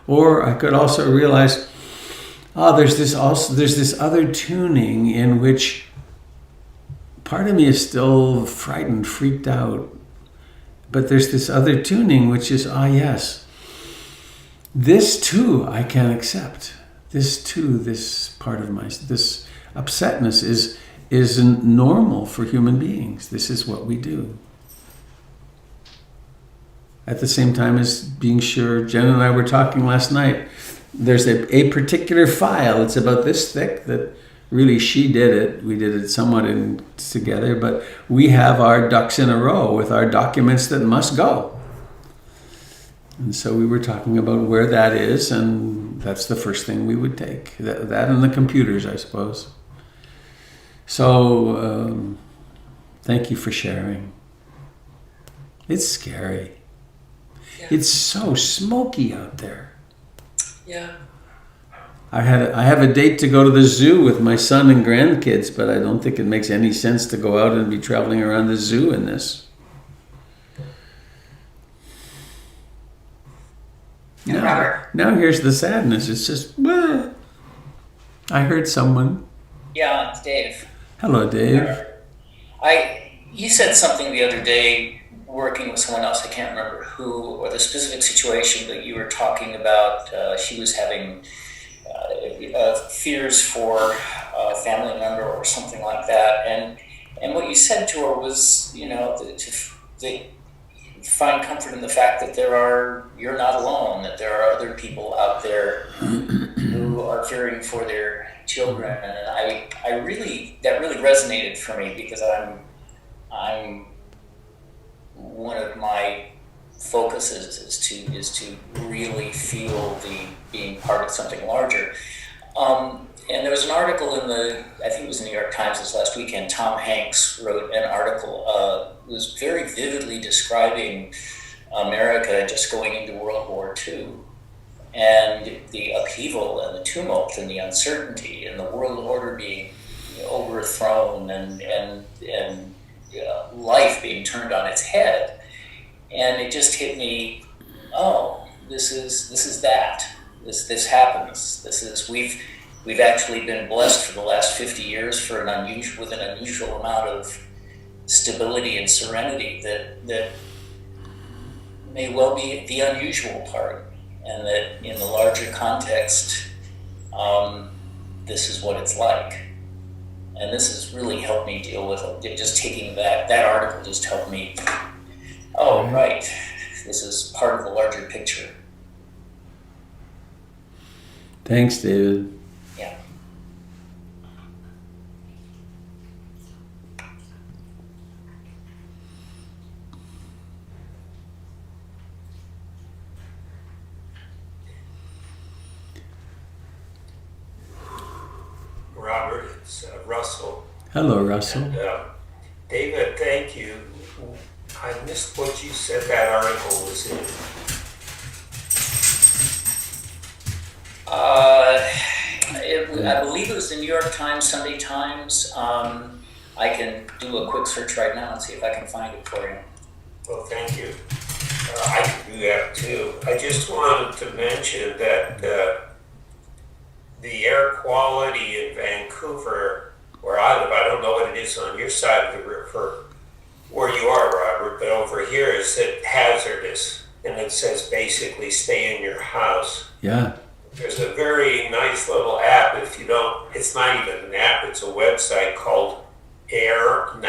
Or I could also realize, there's this other tuning in which part of me is still frightened, freaked out. But there's this other tuning which is, yes, this too I can accept. This too, this part of this upsetness is normal for human beings. This is what we do. At the same time as being sure, Jen and I were talking last night, there's a particular file, it's about this thick, that really she did it. We did it somewhat together, but we have our ducks in a row with our documents that must go. And so we were talking about where that is, and that's the first thing we would take. That and the computers, I suppose. So, thank you for sharing. It's scary. Yeah. It's so smoky out there. Yeah. I have a date to go to the zoo with my son and grandkids, but I don't think it makes any sense to go out and be traveling around the zoo in this. Now here's the sadness. It's just, I heard someone. Yeah, it's Dave. Hello, Dave. You said something the other day, working with someone else, I can't remember who, or the specific situation, but you were talking about she was having fears for a family member or something like that. And what you said to her was, to find comfort in the fact that you're not alone, that there are other people out there who are fearing for their children. And that really resonated for me, because I'm one of my focuses is to really feel the being part of something larger. And there was an article I think it was the New York Times this last weekend. Tom Hanks wrote an article, was very vividly describing America just going into World War II, and the upheaval and the tumult and the uncertainty and the world order being overthrown and life being turned on its head. And it just hit me, this is that. This happens. We've actually been blessed for the last 50 years with an unusual amount of stability and serenity that may well be the unusual part, and that in the larger context, this is what it's like. And this has really helped me deal with it. Just taking that article just helped me, right, this is part of the larger picture. Thanks, David. Yeah. Robert, it's Russell. Hello, Russell. And, David, thank you. I missed what you said that article was in. I believe it was the New York Times, Sunday Times. I can do a quick search right now and see if I can find it for you. Well, thank you. I can do that too. I just wanted to mention that the air quality in Vancouver, where I live, I don't know what it is on your side of the river, where you are, Robert, but over here is hazardous, and it says basically stay in your house. Yeah. There's a very nice little app. It's not even an app, it's a website called airnow.gov.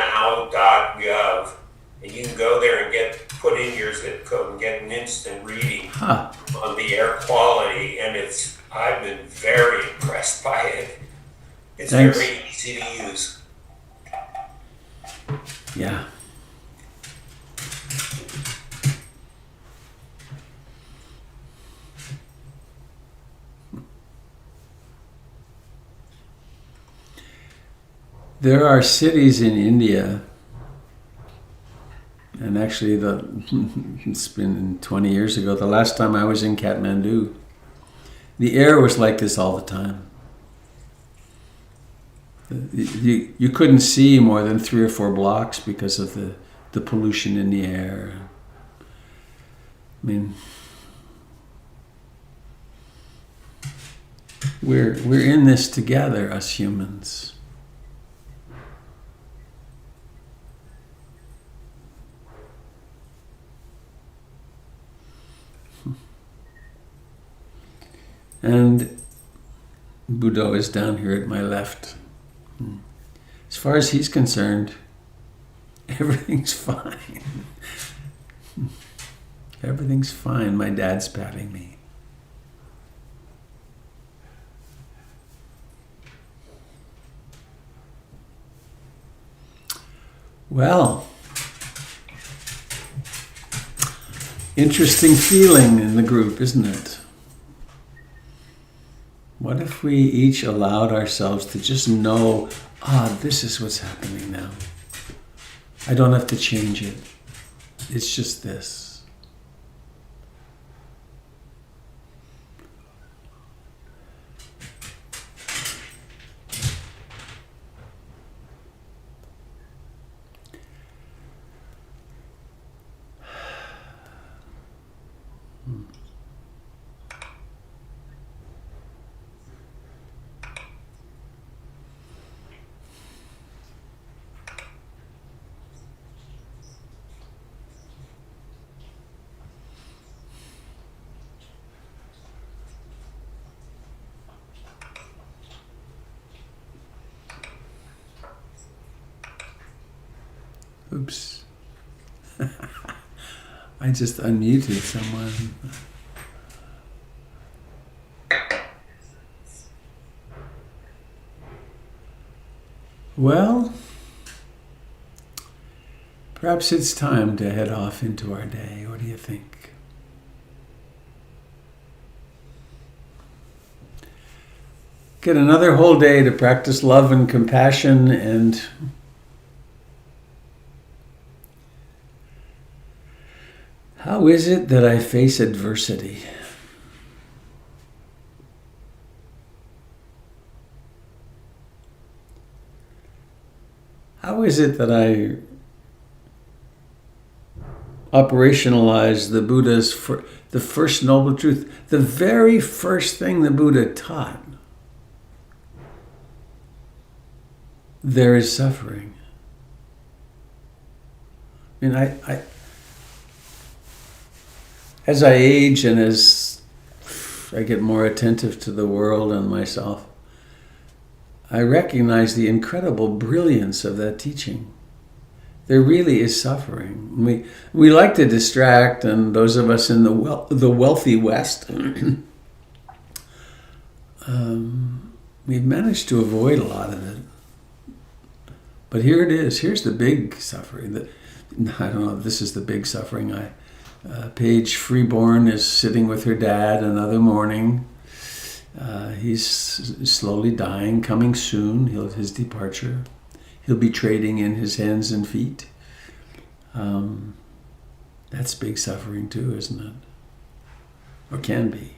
And you can go there and put in your zip code and get an instant reading on the air quality. And I've been very impressed by it. It's Thanks. very easy to use. Yeah. There are cities in India, and actually it's been 20 years ago, the last time I was in Kathmandu, the air was like this all the time. You couldn't see more than 3 or 4 blocks because of the pollution in the air. mean, we're in this together, us humans. And Buddha is down here at my left. As far as he's concerned, everything's fine. Everything's fine. My dad's patting me. Well, interesting feeling in the group, isn't it? What if we each allowed ourselves to just know, this is what's happening now. I don't have to change it. It's just this. Oops. I just unmuted someone. Well, perhaps it's time to head off into our day. What do you think? Get another whole day to practice love and compassion, and how is it that I face adversity? How is it that I operationalize the Buddha's the first noble truth, the very first thing the Buddha taught? There is suffering. I mean, I as I age and as I get more attentive to the world and myself, I recognize the incredible brilliance of that teaching. There really is suffering. We like to distract, and those of us in the wealthy West, we've managed to avoid a lot of it. But here it is. Here's the big suffering. I don't know if this is the big suffering. Paige Freeborn is sitting with her dad another morning. He's slowly dying, coming soon, his departure. He'll be trading in his hands and feet. That's big suffering too, isn't it? Or can be.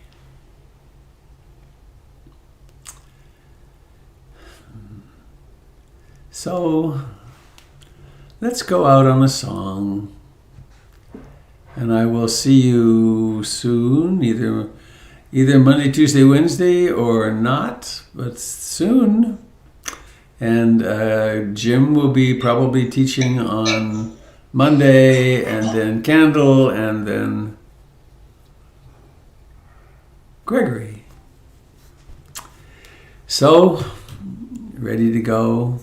So, let's go out on a song. And I will see you soon, either Monday, Tuesday, Wednesday, or not, but soon. And Jim will be probably teaching on Monday, and then Candle, and then Gregory. So, ready to go?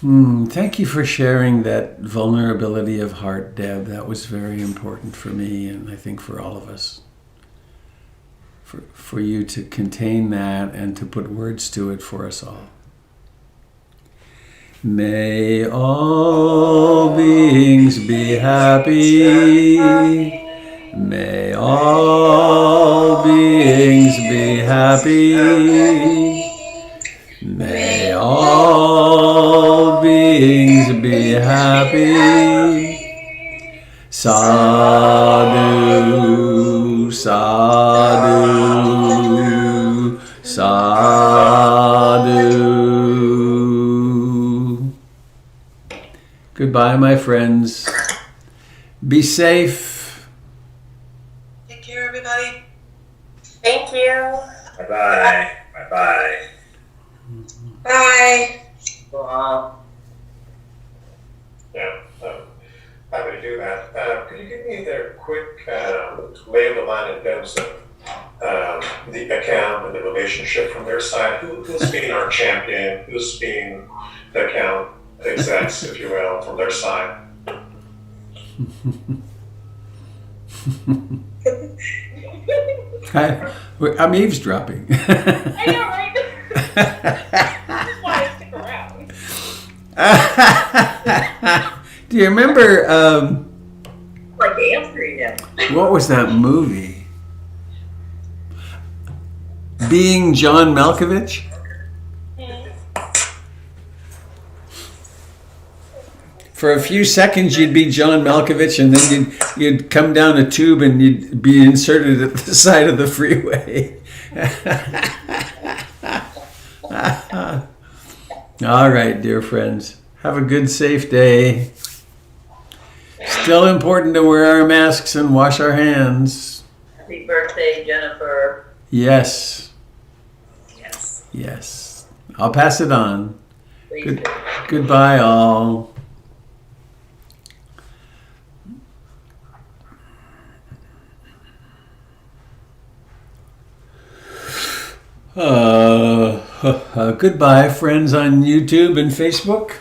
Thank you for sharing that vulnerability of heart, Deb. That was very important for me, and I think for all of us. For you to contain that and to put words to it for us all. May all beings be happy. May all beings be happy. May all beings be happy. Sadhu, sadhu, sadhu. Goodbye. Goodbye, my friends. Be safe. Take care, everybody. Thank you. Bye-bye. Bye-bye. Bye. Yeah, happy to do that. Could you give me the quick lay of the land in terms of the account and the relationship from their side? Who's being our champion? Who's being the account execs, if you will, from their side? I'm eavesdropping. I know, right? That's why I stick around. Do you remember, Like answering him. what was that movie? Being John Malkovich? For a few seconds, you'd be John Malkovich, and then you'd come down a tube and you'd be inserted at the side of the freeway. All right, dear friends. Have a good, safe day. Still important to wear our masks and wash our hands. Happy birthday, Jennifer. Yes. Yes. Yes. I'll pass it on. Please Good, do. goodbye, all. Goodbye, friends on YouTube and Facebook.